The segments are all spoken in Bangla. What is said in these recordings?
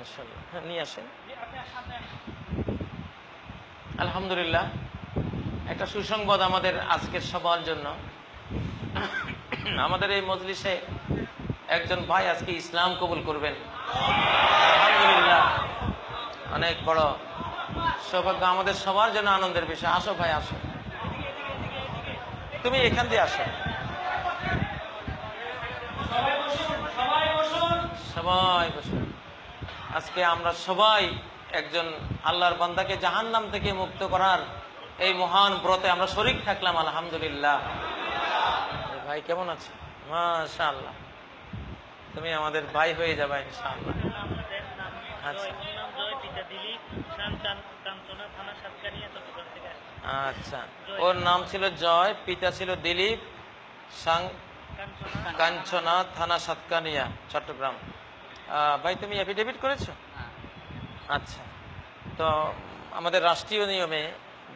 হ্যাঁ, নিয়ে আসেন। আলহামদুলিল্লাহ, একটা সুসংবাদ আমাদের আজকের সবার জন্য। আমাদের এই মজলিসে একজন ভাই আজকে ইসলাম কবুল করবেন। আলহামদুলিল্লাহ, অনেক বড় সৌভাগ্য, আমাদের সবার জন্য আনন্দের বিষয়। আসো ভাই, আসো, তুমি এখান দিয়ে আসো। সবাই বসুন। আজকে আমরা সবাই একজন আল্লাহর বান্দাকে জাহান্নাম থেকে মুক্ত করার এই মহান ব্রতে আমরা শরীক থাকলাম। আলহামদুলিল্লাহ। ভাই কেমন আছে? মাশাআল্লাহ, তুমি আমাদের ভাই হয়ে যাবে ইনশাআল্লাহ। আচ্ছা, ওর নাম ছিল জয়, পিতা ছিল দিলীপ, কাঞ্চনা, থানা সাতকানিয়া, চট্টগ্রাম। ভাই তুমি এফিডেভিট করেছো? আচ্ছা, তো আমাদের রাষ্ট্রীয় নিয়মে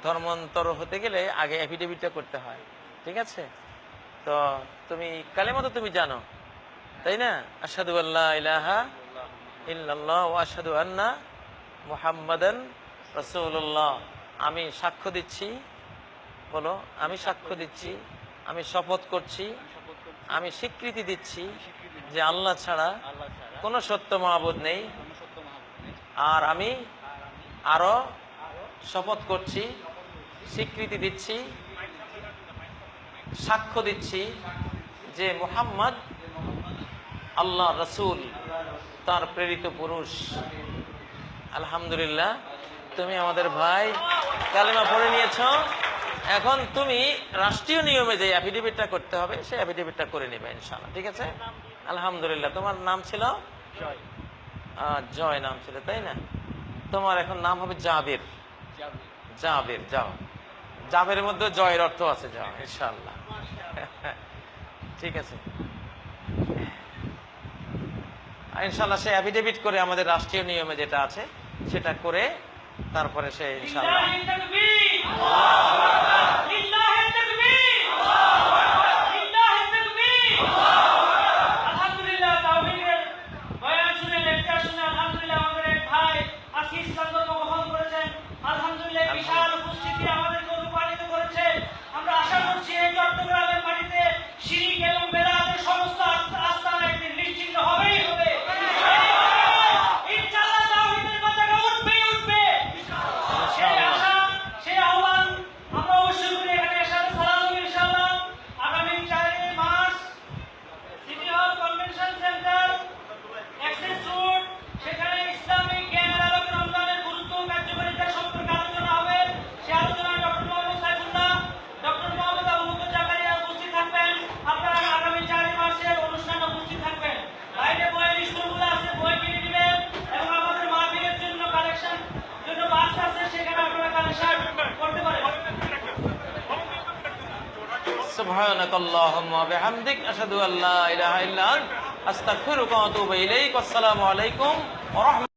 ধর্মান্তর হতে গেলে আগে এফিডেভিটটা করতে হয়, ঠিক আছে? তো তুমি কালেমা তো তুমি জানো, তাই না? আশহাদু আল্লা ইলাহা ইল্লাল্লাহ ওয়া আশহাদু আন্না মুহাম্মাদান রাসূলুল্লাহ। আমি সাক্ষ্য দিচ্ছি, বলো, আমি সাক্ষ্য দিচ্ছি, আমি শপথ করছি, আমি স্বীকৃতি দিচ্ছি যে আল্লাহ ছাড়া কোনো সত্য মাবুদ নেই। আর আমি আরো শপথ করছি, স্বীকৃতি দিচ্ছি, সাক্ষ্য দিচ্ছি যে মুহাম্মদ আল্লাহ রসুল, তার প্রেরিত পুরুষ। আলহামদুলিল্লাহ, তুমি আমাদের ভাই, কালেমা পড়ে নিয়েছ। এখন তুমি রাষ্ট্রীয় নিয়মে যে অ্যাফিডেভিটটা করতে হবে সেই অ্যাফিডেভিটটা করে নেবে ইনশাআল্লাহ, ঠিক আছে? আলহামদুলিল্লাহ। তোমার নাম ছিল জয় নাম ছিল, তাই না? তোমার এখন নাম হবে জাবের। জাবের, যাও। জাবের মধ্যে জয়ের অর্থ আছে, যাও ইনশাআল্লাহ। ঠিক আছে ইনশাআল্লাহ। সে অ্যাফিডেভিট করে আমাদের রাষ্ট্রীয় নিয়মে যেটা আছে সেটা করে তারপরে সে ইনশাআল্লাহ। সুবহানাকাল্লাহুম্মা ওয়া বিহামদিক, আশহাদু আল্লা ইলাহা ইল্লা আনতা, আস্তাগফিরুকা ওয়া আতুবু ইলাইক। আসসালামু আলাইকুম ওয়া রাহমাতুল্লাহ।